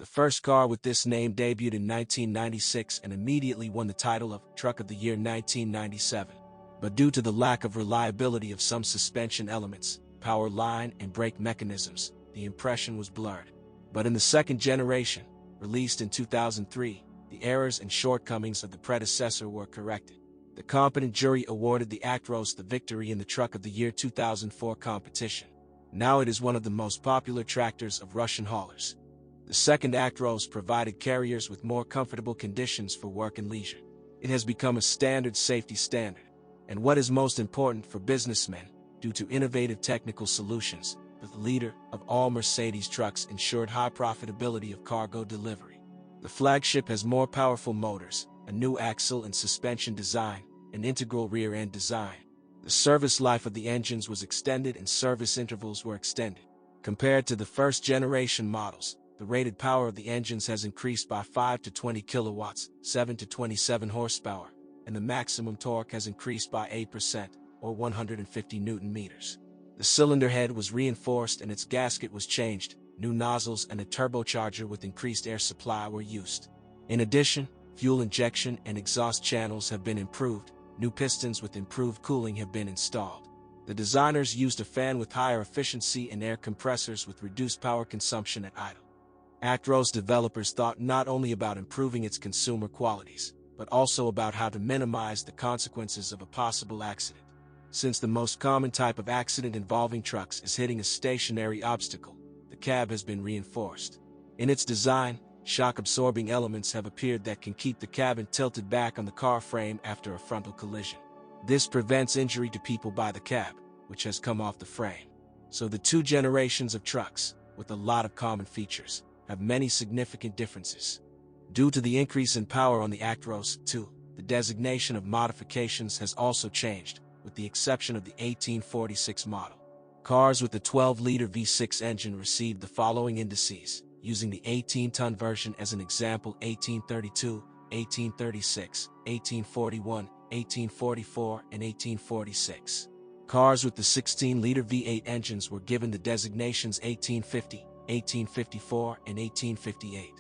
The first car with this name debuted in 1996 and immediately won the title of Truck of the Year 1997. But due to the lack of reliability of some suspension elements, power line, and brake mechanisms, the impression was blurred. But in the second generation, released in 2003, the errors and shortcomings of the predecessor were corrected. The competent jury awarded the Actros the victory in the Truck of the Year 2004 competition. Now it is one of the most popular tractors of Russian haulers. The second Actros provided carriers with more comfortable conditions for work and leisure. It has become a standard safety standard. And what is most important for businessmen, due to innovative technical solutions, the leader of all Mercedes trucks ensured high profitability of cargo delivery. The flagship has more powerful motors, a new axle and suspension design, an integral rear-end design. The service life of the engines was extended and service intervals were extended. Compared to the first-generation models, the rated power of the engines has increased by 5 to 20 kilowatts, 7 to 27 horsepower, and the maximum torque has increased by 8%, or 150 Newton-meters. The cylinder head was reinforced and its gasket was changed. New nozzles and a turbocharger with increased air supply were used. In addition, fuel injection and exhaust channels have been improved. New pistons with improved cooling have been installed. The designers used a fan with higher efficiency and air compressors with reduced power consumption at idle. Actros developers thought not only about improving its consumer qualities, but also about how to minimize the consequences of a possible accident. Since the most common type of accident involving trucks is hitting a stationary obstacle, the cab has been reinforced. In its design, shock-absorbing elements have appeared that can keep the cabin tilted back on the car frame after a frontal collision. This prevents injury to people by the cab, which has come off the frame. So the two generations of trucks, with a lot of common features, have many significant differences. Due to the increase in power on the Actros, too, the designation of modifications has also changed, with the exception of the 1846 model. Cars with the 12-liter V6 engine received the following indices, using the 18-ton version as an example: 1832, 1836, 1841, 1844, and 1846. Cars with the 16-liter V8 engines were given the designations 1850, 1854, and 1858.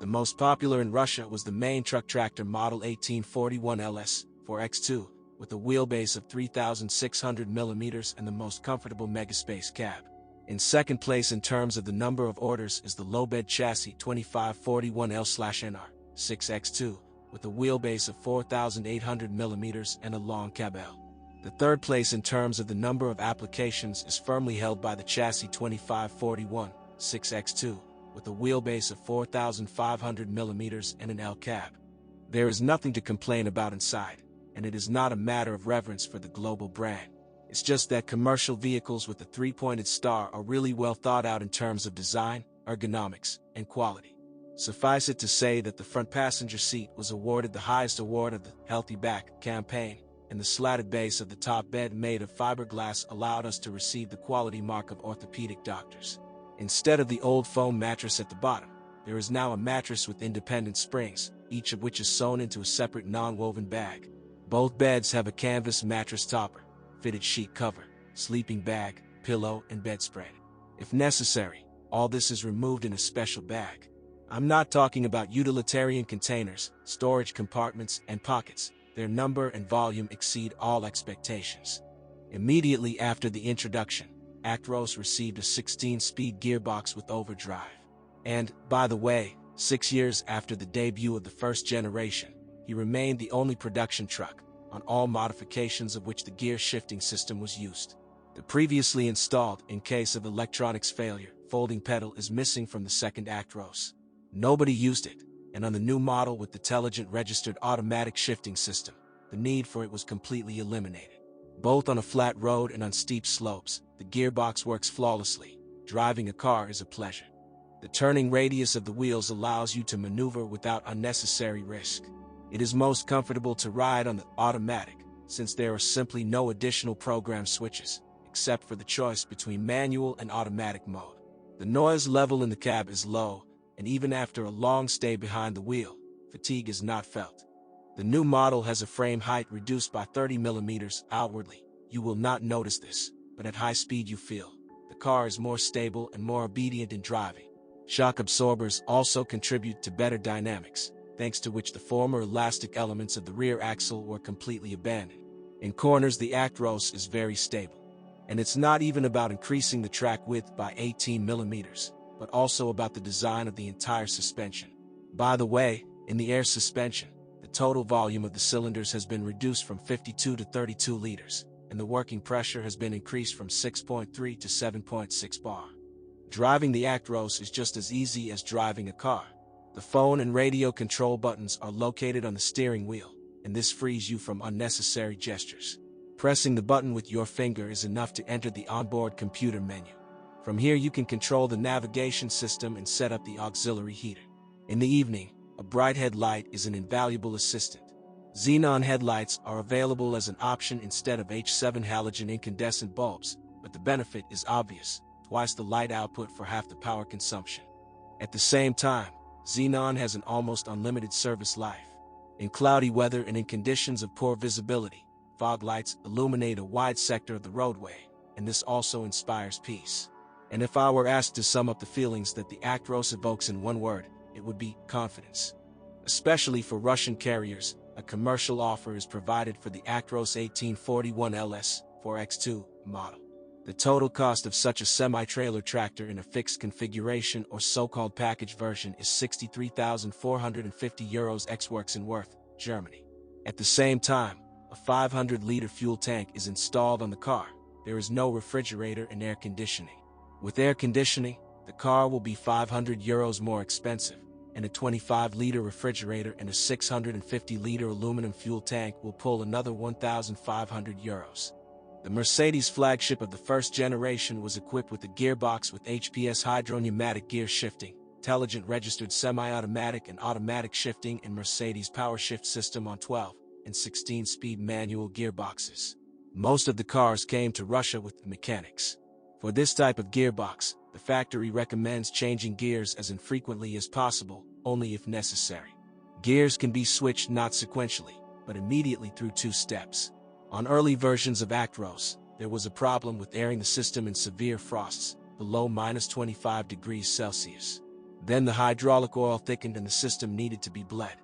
The most popular in Russia was the main truck tractor model 1841 LS 4X2, with a wheelbase of 3,600 millimeters and the most comfortable megaspace cab. In second place in terms of the number of orders is the low-bed chassis 2541L/NR 6X2, with a wheelbase of 4,800 millimeters and a long cab L. The third place in terms of the number of applications is firmly held by the chassis 2541 6X2, with a wheelbase of 4,500 millimeters and an L cab. There is nothing to complain about inside, and it is not a matter of reverence for the global brand. It's just that commercial vehicles with a three-pointed star are really well thought out in terms of design, ergonomics, and quality. Suffice it to say that the front passenger seat was awarded the highest award of the Healthy Back campaign, and the slatted base of the top bed made of fiberglass allowed us to receive the quality mark of orthopedic doctors. Instead of the old foam mattress at the bottom, there is now a mattress with independent springs, each of which is sewn into a separate non-woven bag. Both beds have a canvas mattress topper, fitted sheet cover, sleeping bag, pillow, and bedspread. If necessary, all this is removed in a special bag. I'm not talking about utilitarian containers, storage compartments, and pockets. Their number and volume exceed all expectations. Immediately after the introduction, Actros received a 16-speed gearbox with overdrive. And, by the way, 6 years after the debut of the first generation, he remained the only production truck, on all modifications of which the gear shifting system was used. The previously installed, in case of electronics failure, folding pedal is missing from the second Actros. Nobody used it, and on the new model with the intelligent registered automatic shifting system, the need for it was completely eliminated. Both on a flat road and on steep slopes, the gearbox works flawlessly. Driving a car is a pleasure. The turning radius of the wheels allows you to maneuver without unnecessary risk. It is most comfortable to ride on the automatic, since there are simply no additional program switches, except for the choice between manual and automatic mode. The noise level in the cab is low, and even after a long stay behind the wheel, fatigue is not felt. The new model has a frame height reduced by 30 millimeters outwardly. You will not notice this, but at high speed you feel the car is more stable and more obedient in driving. Shock absorbers also contribute to better dynamics, thanks to which the former elastic elements of the rear axle were completely abandoned. In corners, the Actros is very stable. And it's not even about increasing the track width by 18 millimeters, but also about the design of the entire suspension. By the way, in the air suspension, the total volume of the cylinders has been reduced from 52 to 32 liters, and the working pressure has been increased from 6.3 to 7.6 bar. Driving the Actros is just as easy as driving a car. The phone and radio control buttons are located on the steering wheel, and this frees you from unnecessary gestures. Pressing the button with your finger is enough to enter the onboard computer menu. From here you can control the navigation system and set up the auxiliary heater. In the evening, a bright headlight is an invaluable assistant. Xenon headlights are available as an option instead of H7 halogen incandescent bulbs, but the benefit is obvious: twice the light output for half the power consumption. At the same time, Xenon has an almost unlimited service life. In cloudy weather and in conditions of poor visibility, fog lights illuminate a wide sector of the roadway, and this also inspires peace. And if I were asked to sum up the feelings that the Actros evokes in one word, it would be confidence. Especially for Russian carriers, a commercial offer is provided for the Actros 1841 LS 4X2 model. The total cost of such a semi-trailer tractor in a fixed configuration or so-called package version is €63,450 ex-works in Worth, Germany. At the same time, a 500-liter fuel tank is installed on the car. There is no refrigerator and air conditioning. With air conditioning, the car will be €500 more expensive, and a 25-liter refrigerator and a 650-liter aluminum fuel tank will pull another €1,500. The Mercedes flagship of the first generation was equipped with a gearbox with HPS hydro-pneumatic gear shifting, intelligent registered semi-automatic and automatic shifting, and Mercedes power shift system on 12 and 16-speed manual gearboxes. Most of the cars came to Russia with the mechanics. For this type of gearbox, the factory recommends changing gears as infrequently as possible, only if necessary. Gears can be switched not sequentially, but immediately through 2 steps. On early versions of Actros, there was a problem with airing the system in severe frosts, below -25 degrees Celsius. Then the hydraulic oil thickened and the system needed to be bled.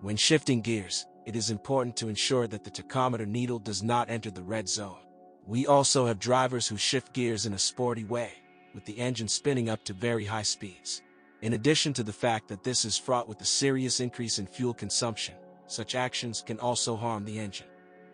When shifting gears, it is important to ensure that the tachometer needle does not enter the red zone. We also have drivers who shift gears in a sporty way, with the engine spinning up to very high speeds. In addition to the fact that this is fraught with a serious increase in fuel consumption, such actions can also harm the engine.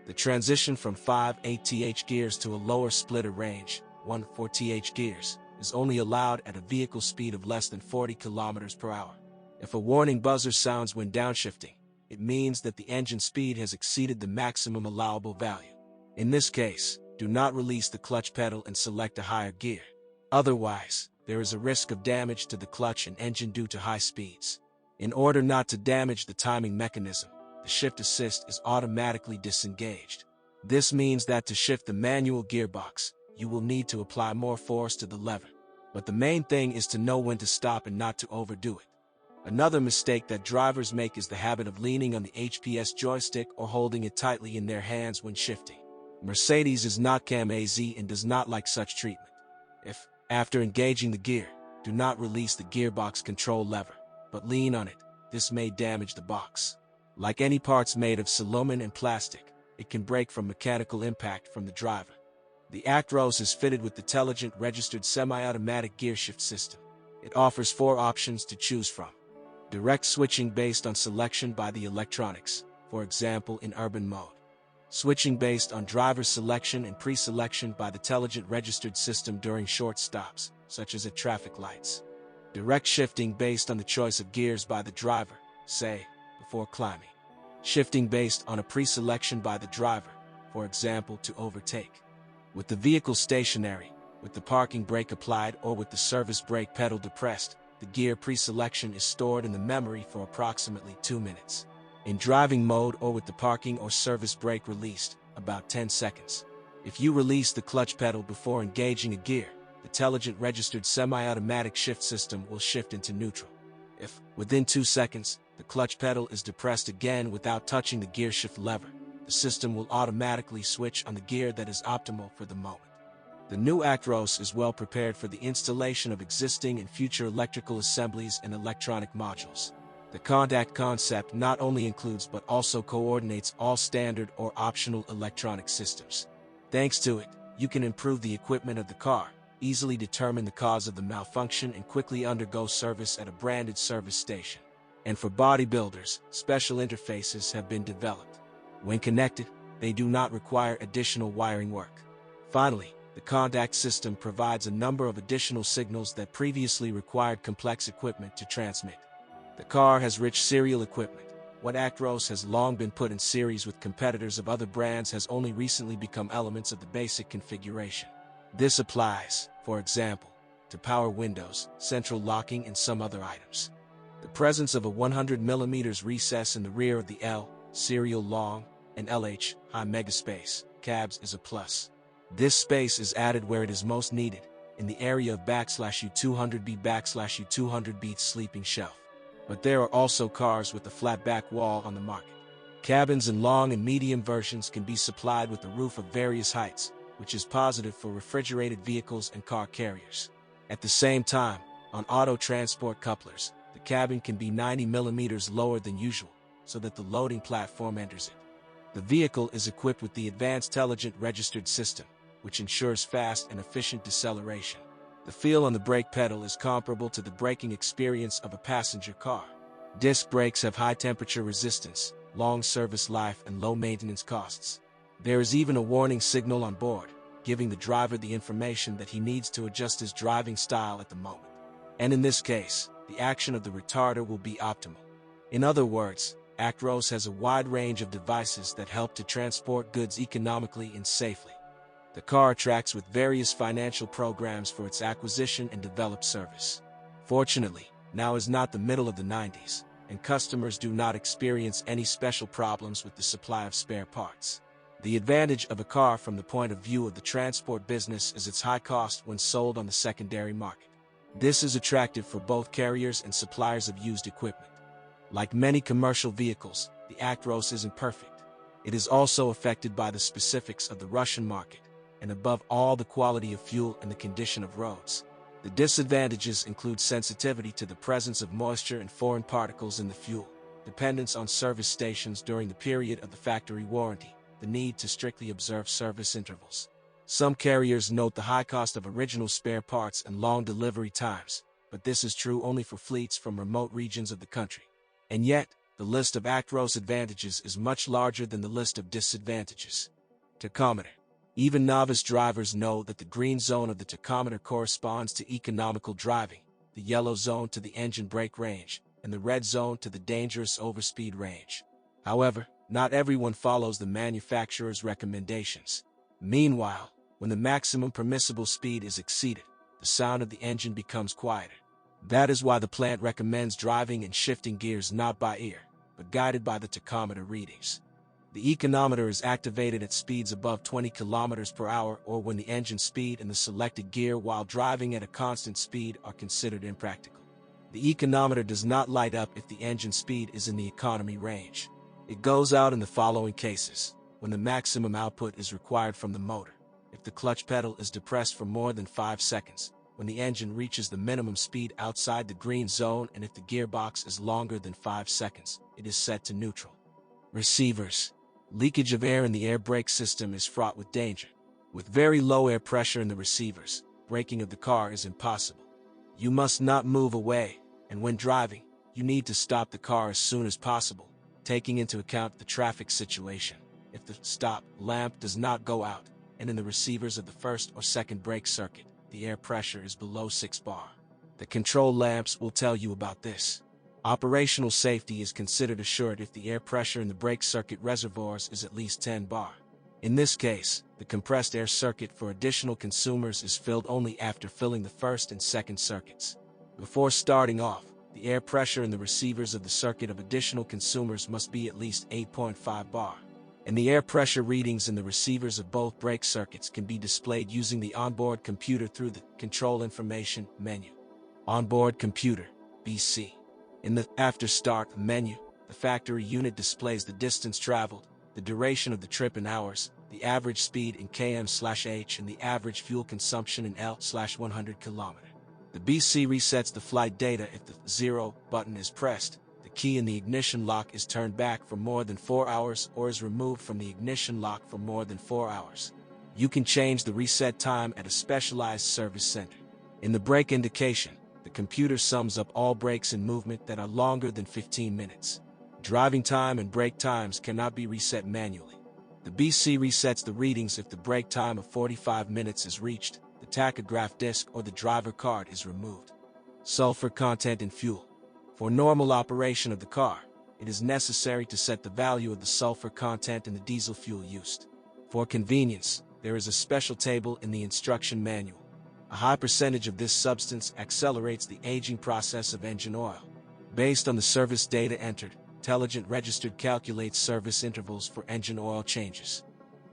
The transition from 5/8th gears to a lower splitter range, 1/4th gears, is only allowed at a vehicle speed of less than 40 km per hour. If a warning buzzer sounds when downshifting, it means that the engine speed has exceeded the maximum allowable value. In this case, do not release the clutch pedal and select a higher gear. Otherwise, there is a risk of damage to the clutch and engine due to high speeds. In order not to damage the timing mechanism, the shift assist is automatically disengaged. This means that to shift the manual gearbox, you will need to apply more force to the lever. But the main thing is to know when to stop and not to overdo it. Another mistake that drivers make is the habit of leaning on the HPS joystick or holding it tightly in their hands when shifting. Mercedes is not CAM-AZ and does not like such treatment. If, after engaging the gear, do not release the gearbox control lever, but lean on it, this may damage the box. Like any parts made of aluminum and plastic, it can break from mechanical impact from the driver. The Actros is fitted with the intelligent registered semi-automatic gear shift system. It offers 4 options to choose from. Direct switching based on selection by the electronics, for example in urban mode. Switching based on driver selection and pre-selection by the intelligent registered system during short stops, such as at traffic lights. Direct shifting based on the choice of gears by the driver, say, before climbing. Shifting based on a pre-selection by the driver, for example to overtake. With the vehicle stationary, with the parking brake applied or with the service brake pedal depressed, the gear pre-selection is stored in the memory for approximately 2 minutes. In driving mode or with the parking or service brake released, about 10 seconds. If you release the clutch pedal before engaging a gear, the intelligent registered semi-automatic shift system will shift into neutral. If, within 2 seconds, the clutch pedal is depressed again without touching the gear shift lever, the system will automatically switch on the gear that is optimal for the moment. The new Actros is well prepared for the installation of existing and future electrical assemblies and electronic modules. The contact concept not only includes but also coordinates all standard or optional electronic systems. Thanks to it, you can improve the equipment of the car, easily determine the cause of the malfunction, and quickly undergo service at a branded service station. And for bodybuilders, special interfaces have been developed. When connected, they do not require additional wiring work. Finally, the contact system provides a number of additional signals that previously required complex equipment to transmit. The car has rich serial equipment. What Actros has long been put in series with competitors of other brands has only recently become elements of the basic configuration. This applies, for example, to power windows, central locking, and some other items. The presence of a 100mm recess in the rear of the L, serial long, and LH, high megaspace, cabs is a plus. This space is added where it is most needed, in the area of /U200B/U200B sleeping shelf. But there are also cars with a flat back wall on the market. Cabins in long and medium versions can be supplied with a roof of various heights, which is positive for refrigerated vehicles and car carriers. At the same time, on auto transport couplers, the cabin can be 90mm lower than usual, so that the loading platform enters it. The vehicle is equipped with the Advanced Intelligent Registered System, which ensures fast and efficient deceleration. The feel on the brake pedal is comparable to the braking experience of a passenger car. Disc brakes have high temperature resistance, long service life, and low maintenance costs. There is even a warning signal on board, giving the driver the information that he needs to adjust his driving style at the moment. And in this case, the action of the retarder will be optimal. In other words, Actros has a wide range of devices that help to transport goods economically and safely. The car attracts with various financial programs for its acquisition and developed service. Fortunately, now is not the middle of the 90s, and customers do not experience any special problems with the supply of spare parts. The advantage of a car from the point of view of the transport business is its high cost when sold on the secondary market. This is attractive for both carriers and suppliers of used equipment. Like many commercial vehicles, the Actros isn't perfect. It is also affected by the specifics of the Russian market, and above all, the quality of fuel and the condition of roads. The disadvantages include sensitivity to the presence of moisture and foreign particles in the fuel, dependence on service stations during the period of the factory warranty, the need to strictly observe service intervals. Some carriers note the high cost of original spare parts and long delivery times, but this is true only for fleets from remote regions of the country. And yet, the list of Actros advantages is much larger than the list of disadvantages. Tachometer. Even novice drivers know that the green zone of the tachometer corresponds to economical driving, the yellow zone to the engine brake range, and the red zone to the dangerous overspeed range. However, not everyone follows the manufacturer's recommendations. Meanwhile, when the maximum permissible speed is exceeded, the sound of the engine becomes quieter. That is why the plant recommends driving and shifting gears not by ear, but guided by the tachometer readings. The econometer is activated at speeds above 20 km per hour or when the engine speed and the selected gear while driving at a constant speed are considered impractical. The econometer does not light up if the engine speed is in the economy range. It goes out in the following cases: when the maximum output is required from the motor, if the clutch pedal is depressed for more than 5 seconds, when the engine reaches the minimum speed outside the green zone, and if the gearbox is longer than 5 seconds, it is set to neutral. Receivers. Leakage of air in the air brake system is fraught with danger. With very low air pressure in the receivers, braking of the car is impossible. You must not move away, and when driving, you need to stop the car as soon as possible, taking into account the traffic situation. If the stop lamp does not go out, and in the receivers of the first or second brake circuit, the air pressure is below 6 bar. The control lamps will tell you about this. Operational safety is considered assured if the air pressure in the brake circuit reservoirs is at least 10 bar. In this case, the compressed air circuit for additional consumers is filled only after filling the first and second circuits. Before starting off, the air pressure in the receivers of the circuit of additional consumers must be at least 8.5 bar. And the air pressure readings in the receivers of both brake circuits can be displayed using the onboard computer through the Control Information menu. Onboard Computer, BC. In the After Start menu, the factory unit displays the distance traveled, the duration of the trip in hours, the average speed in km/h, and the average fuel consumption in L/100 km. The BC resets the flight data if the 0 button is pressed, the key in the ignition lock is turned back for more than 4 hours, or is removed from the ignition lock for more than 4 hours. You can change the reset time at a specialized service center. In the brake indication, the computer sums up all brakes in movement that are longer than 15 minutes. Driving time and brake times cannot be reset manually. The BC resets the readings if the brake time of 45 minutes is reached, the tachograph disc or the driver card is removed. Sulfur content in fuel. For normal operation of the car, it is necessary to set the value of the sulfur content in the diesel fuel used. For convenience, there is a special table in the instruction manual. A high percentage of this substance accelerates the aging process of engine oil. Based on the service data entered, Intelligent Registered calculates service intervals for engine oil changes.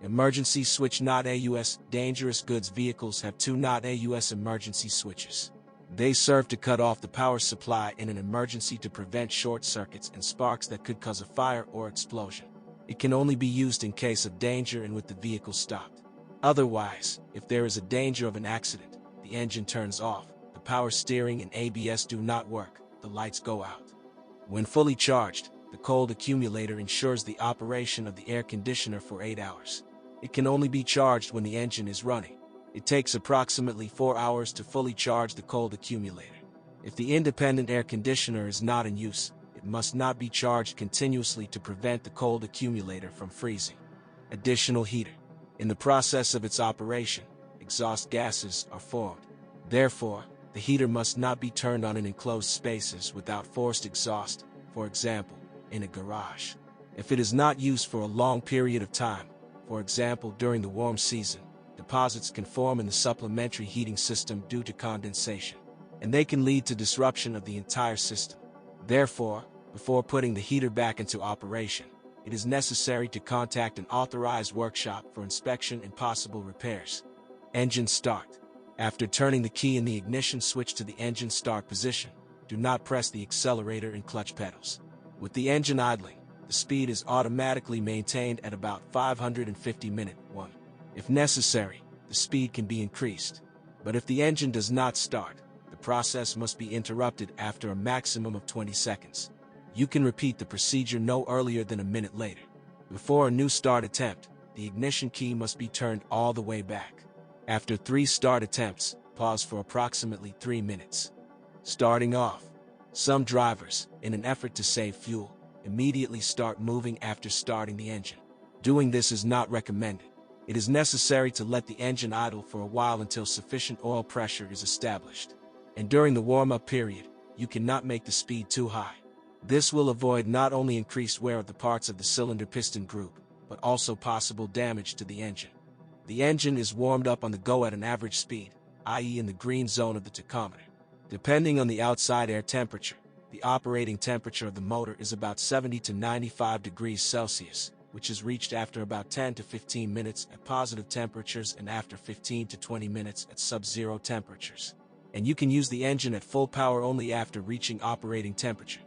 Emergency switch not AUS. Dangerous goods vehicles have two not AUS emergency switches. They serve to cut off the power supply in an emergency to prevent short circuits and sparks that could cause a fire or explosion. It can only be used in case of danger and with the vehicle stopped. Otherwise, if there is a danger of an accident, the engine turns off, the power steering and ABS do not work, the lights go out. When fully charged, the cold accumulator ensures the operation of the air conditioner for 8 hours. It can only be charged when the engine is running. It takes approximately 4 hours to fully charge the cold accumulator. If the independent air conditioner is not in use, it must not be charged continuously to prevent the cold accumulator from freezing. Additional heater. In the process of its operation, exhaust gases are formed. Therefore, the heater must not be turned on in enclosed spaces without forced exhaust, for example, in a garage. If it is not used for a long period of time, for example during the warm season, deposits can form in the supplementary heating system due to condensation, and they can lead to disruption of the entire system. Therefore, before putting the heater back into operation, it is necessary to contact an authorized workshop for inspection and possible repairs. Engine start. After turning the key in the ignition switch to the engine start position, do not press the accelerator and clutch pedals. With the engine idling, the speed is automatically maintained at about 550 mph. If necessary, the speed can be increased. But if the engine does not start, the process must be interrupted after a maximum of 20 seconds. You can repeat the procedure no earlier than a minute later. Before a new start attempt, the ignition key must be turned all the way back. After 3 start attempts, pause for approximately 3 minutes. Starting off. Some drivers, in an effort to save fuel, immediately start moving after starting the engine. Doing this is not recommended. It is necessary to let the engine idle for a while until sufficient oil pressure is established. And during the warm-up period, you cannot make the speed too high. This will avoid not only increased wear of the parts of the cylinder piston group, but also possible damage to the engine. The engine is warmed up on the go at an average speed, i.e. in the green zone of the tachometer. Depending on the outside air temperature, the operating temperature of the motor is about 70 to 95 degrees Celsius, which is reached after about 10 to 15 minutes at positive temperatures and after 15 to 20 minutes at sub-zero temperatures. And you can use the engine at full power only after reaching operating temperature.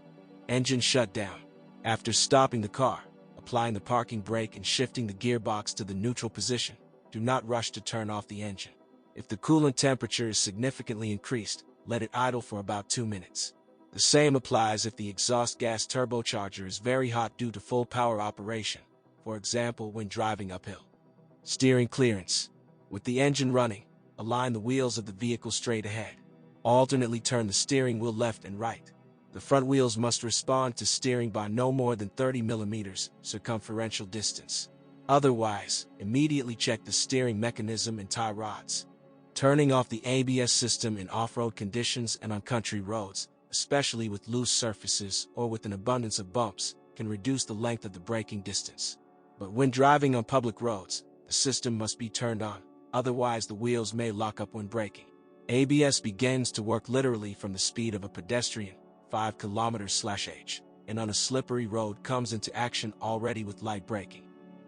Engine shutdown. After stopping the car, applying the parking brake and shifting the gearbox to the neutral position, do not rush to turn off the engine. If the coolant temperature is significantly increased, let it idle for about 2 minutes. The same applies if the exhaust gas turbocharger is very hot due to full power operation, for example when driving uphill. Steering clearance. With the engine running, align the wheels of the vehicle straight ahead. Alternately turn the steering wheel left and right. The front wheels must respond to steering by no more than 30 mm circumferential distance. Otherwise, immediately check the steering mechanism and tie rods. Turning off the ABS system in off-road conditions and on country roads, especially with loose surfaces or with an abundance of bumps, can reduce the length of the braking distance. But when driving on public roads, the system must be turned on, otherwise the wheels may lock up when braking. ABS begins to work literally from the speed of a pedestrian, 5 km/h, and on a slippery road comes into action already with light braking.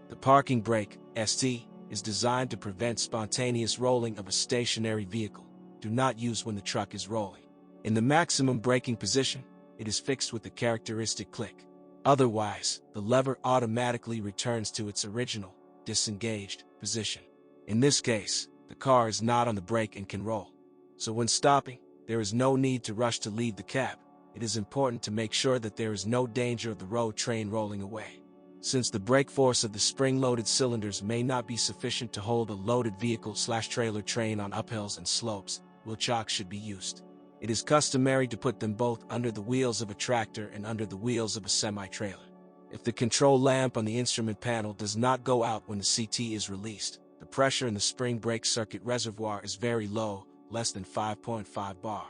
The parking brake, ST, is designed to prevent spontaneous rolling of a stationary vehicle. Do not use when the truck is rolling. In the maximum braking position, it is fixed with the characteristic click. Otherwise, the lever automatically returns to its original, disengaged position. In this case, the car is not on the brake and can roll. So when stopping, there is no need to rush to leave the cab. It is important to make sure that there is no danger of the road train rolling away. Since the brake force of the spring-loaded cylinders may not be sufficient to hold a loaded vehicle/trailer train on uphills and slopes, wheel chocks should be used. It is customary to put them both under the wheels of a tractor and under the wheels of a semi-trailer. If the control lamp on the instrument panel does not go out when the CT is released, the pressure in the spring brake circuit reservoir is very low, less than 5.5 bar.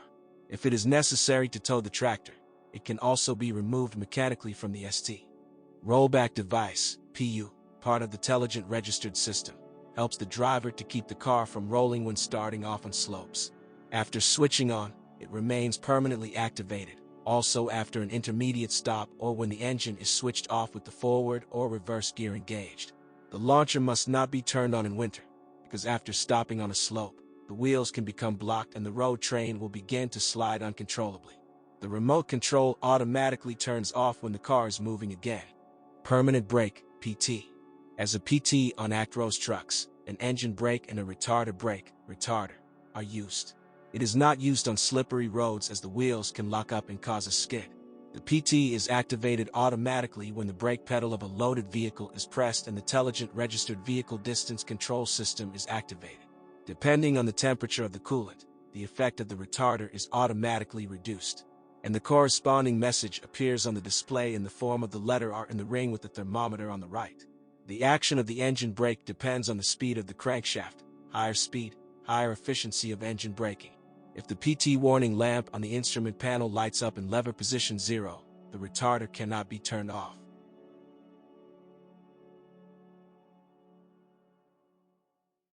If it is necessary to tow the tractor, it can also be removed mechanically from the ST. Rollback device, PU, part of the intelligent registered system, helps the driver to keep the car from rolling when starting off on slopes. After switching on, it remains permanently activated, also after an intermediate stop or when the engine is switched off with the forward or reverse gear engaged. The launcher must not be turned on in winter, because after stopping on a slope, the wheels can become blocked and the road train will begin to slide uncontrollably. The remote control automatically turns off when the car is moving again. Permanent brake, PT. As a PT on Actros trucks, an engine brake and a retarder brake, retarder, are used. It is not used on slippery roads as the wheels can lock up and cause a skid. The PT is activated automatically when the brake pedal of a loaded vehicle is pressed and the intelligent registered vehicle distance control system is activated. Depending on the temperature of the coolant, the effect of the retarder is automatically reduced, and the corresponding message appears on the display in the form of the letter R in the ring with the thermometer on the right. The action of the engine brake depends on the speed of the crankshaft. Higher speed, higher efficiency of engine braking. If the PT warning lamp on the instrument panel lights up in lever position 0, the retarder cannot be turned off.